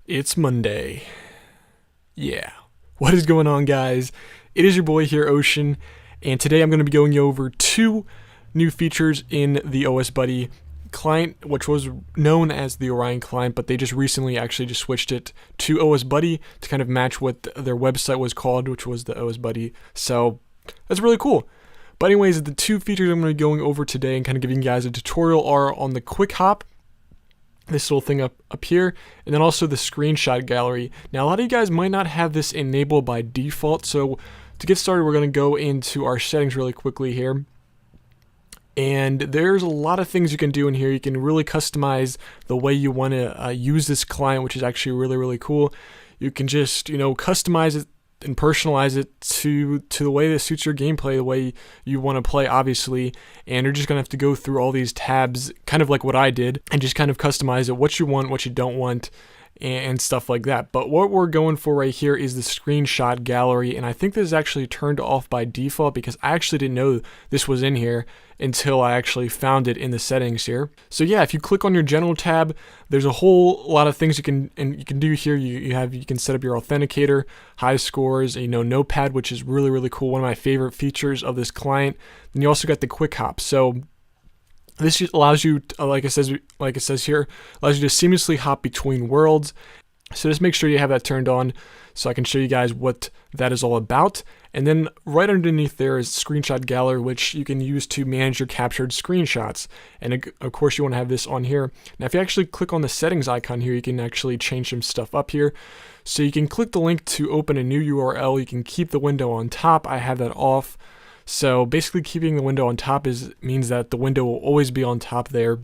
It's Monday. Yeah. What is going on, guys? It is your boy here, Ocean, and today I'm going to be going over two new features in the OSBuddy client, which was known as the Orion client, but they just recently actually just switched it to OSBuddy to kind of match what their website was called, which was the OSBuddy. So that's really cool. But anyways, the two features I'm going to be going over today and kind of giving you guys a tutorial are on the quick hop, this little thing up here, and then also the screenshot gallery. Now a lot of you guys might not have this enabled by default, so to get started we're going to go into our settings really quickly here, and there's a lot of things you can do in here. You can really customize the way you want to use this client, which is actually really cool. You can just customize it and personalize it to the way that suits your gameplay, the way you want to play, obviously. And you're just gonna have to go through all these tabs, kind of like what I did, and just kind of customize it, what you want, what you don't want, and stuff like that. But what we're going for right here is the screenshot gallery, and I think this is actually turned off by default because I actually didn't know this was in here until I actually found it in the settings here. So yeah, if you click on your general tab, there's a whole lot of things you can do here. You can set up your authenticator, high scores, notepad, which is really cool, one of my favorite features of this client. Then you also got the quick hop. So this just allows you, like it says here, allows you to seamlessly hop between worlds. So just make sure you have that turned on so I can show you guys what that is all about. And then right underneath there is screenshot gallery, which you can use to manage your captured screenshots. And of course you want to have this on here. Now if you actually click on the settings icon here, you can actually change some stuff up here. So you can click the link to open a new URL. You can keep the window on top. I have that off. So basically keeping the window on top means that the window will always be on top there,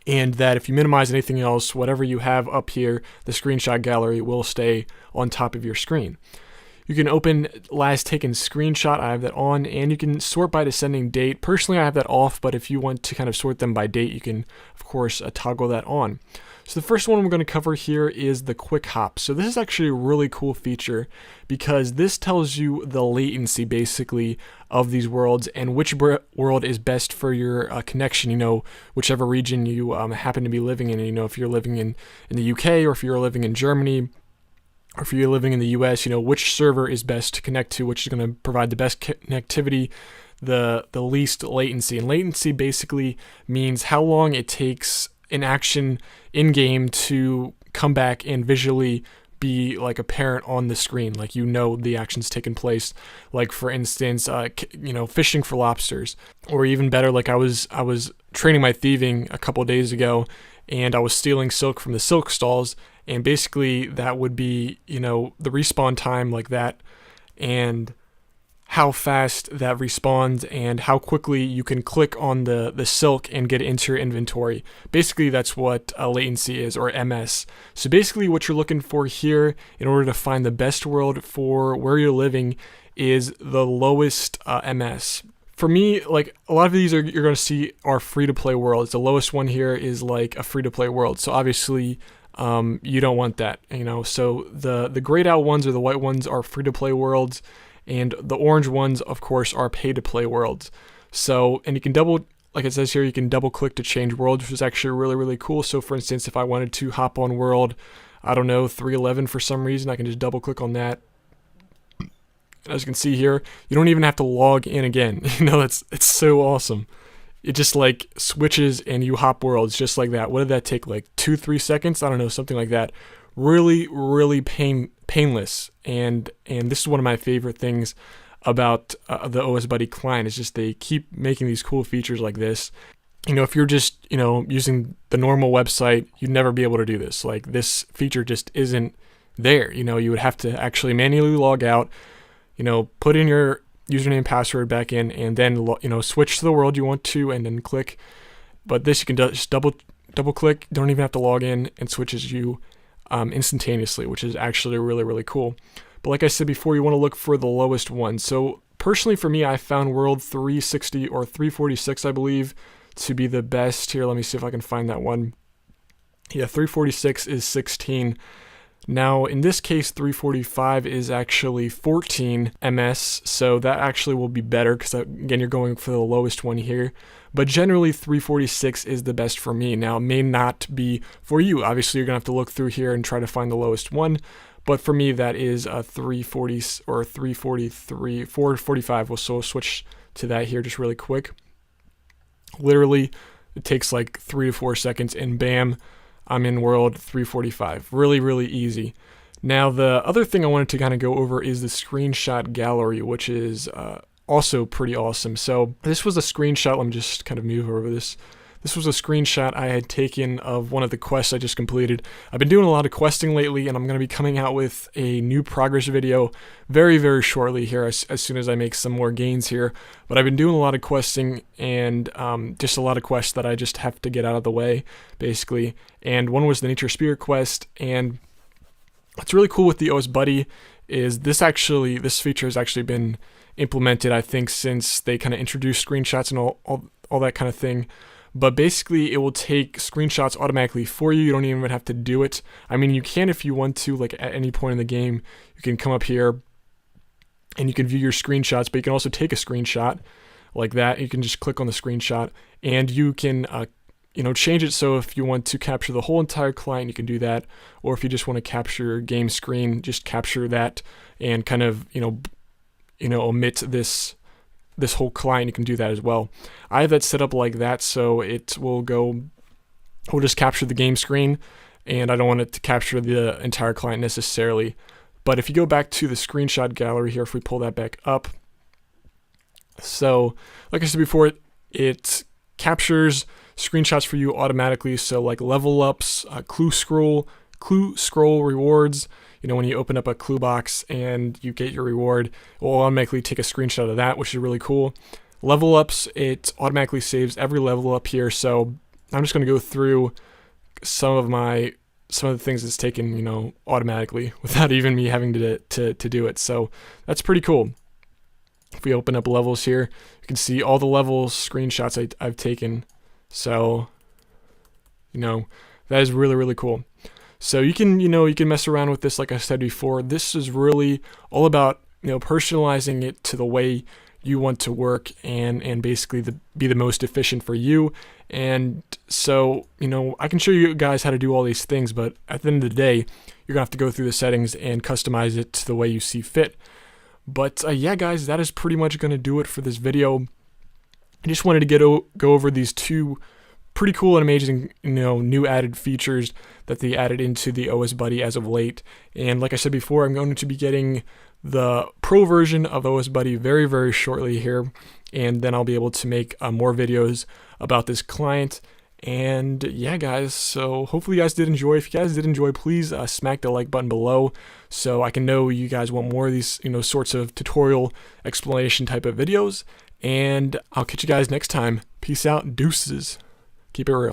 and that if you minimize anything else, whatever you have up here, the screenshot gallery will stay on top of your screen. You can open last taken screenshot, I have that on, and you can sort by descending date. Personally, I have that off, but if you want to kind of sort them by date, you can, of course, toggle that on. So the first one we're going to cover here is the quick hop. So this is actually a really cool feature because this tells you the latency basically of these worlds and which world is best for your connection, whichever region you happen to be living in. If you're living in the UK, or if you're living in Germany, or if you're living in the US, which server is best to connect to, which is going to provide the best connectivity, the least latency. And latency basically means how long it takes an action in game to come back and visually be like apparent on the screen, like the action's taken place. Like for instance, fishing for lobsters, or even better, like I was training my thieving a couple days ago, and I was stealing silk from the silk stalls, and basically that would be the respawn time like that, and how fast that respawns and how quickly you can click on the silk and get it into your inventory. Basically that's what latency is, or MS. So basically what you're looking for here in order to find the best world for where you're living is the lowest MS. For me, like a lot of these you're going to see are free-to-play worlds. The lowest one here is like a free-to-play world. So obviously you don't want that, So the grayed out ones or the white ones are free-to-play worlds, and the orange ones, of course, are pay-to-play worlds. So, and you can like it says here, you can double click to change worlds, which is actually really cool. So for instance, if I wanted to hop on world, 311 for some reason, I can just double click on that. As you can see here, you don't even have to log in again. It's so awesome. It just like switches and you hop worlds just like that. What did that take? Like 2-3 seconds? I don't know, something like that. Really painless, and this is one of my favorite things about the OSBuddy client, is just they keep making these cool features like this. If you're just using the normal website, you'd never be able to do this. Like this feature just isn't there. You would have to actually manually log out, put in your username and password back in, and then switch to the world you want to, and then click. But this you can just double click, don't even have to log in, and switches you instantaneously, which is actually really cool. But like I said before, you want to look for the lowest one. So personally for me, I found world 360 or 346, I believe, to be the best. Here, let me see if I can find that one. Yeah, 346 is 16. Now in this case, 345 is actually 14 MS, so that actually will be better because again, you're going for the lowest one here. but generally 346 is the best for me. Now, it may not be for you. Obviously, you're gonna have to look through here and try to find the lowest one, but for me, that is a 340 or 343, 445. So we'll switch to that here just really quick. Literally, it takes like 3 to 4 seconds, and bam, I'm in world 345. Really, really easy. Now, the other thing I wanted to kind of go over is the screenshot gallery, which is also pretty awesome. So this was a screenshot. Let me just kind of move over this. This was a screenshot I had taken of one of the quests I just completed. I've been doing a lot of questing lately, and I'm going to be coming out with a new progress video very, very shortly here as soon as I make some more gains here. But I've been doing a lot of questing and just a lot of quests that I just have to get out of the way, basically. And one was the Nature Spirit quest, and what's really cool with the OSBuddy is this feature has actually been implemented, I think, since they kind of introduced screenshots and all that kind of thing. But basically, it will take screenshots automatically for you. You don't even have to do it. I mean, you can if you want to, like at any point in the game, you can come up here and you can view your screenshots, but you can also take a screenshot like that. You can just click on the screenshot, and you can change it so if you want to capture the whole entire client, you can do that. Or if you just want to capture your game screen, just capture that and kind of, omit this whole client. You can do that as well. I have that set up like that, so it will just capture the game screen, and I don't want it to capture the entire client necessarily. But if you go back to the screenshot gallery here, if we pull that back up, so like I said before, it captures screenshots for you automatically. So like level ups, clue scroll rewards. When you open up a clue box and you get your reward, it will automatically take a screenshot of that, which is really cool. Level ups, it automatically saves every level up here. So I'm just going to go through some of the things it's taken, automatically without even me having to do it. So that's pretty cool. If we open up levels here, you can see all the levels screenshots I've taken. So, that is really, really cool. So you can mess around with this, like I said before. This is really all about, personalizing it to the way you want to work and basically be the most efficient for you. And so, I can show you guys how to do all these things, but at the end of the day, you're gonna have to go through the settings and customize it to the way you see fit. But yeah, guys, that is pretty much gonna do it for this video. I just wanted to go over these two pretty cool and amazing, new added features that they added into the OSBuddy as of late. And like I said before, I'm going to be getting the pro version of OSBuddy very, very shortly here. And then I'll be able to make more videos about this client. And yeah, guys, so hopefully you guys did enjoy. If you guys did enjoy, please smack the like button below so I can know you guys want more of these, sorts of tutorial explanation type of videos. And I'll catch you guys next time. Peace out. Deuces. Keep it real.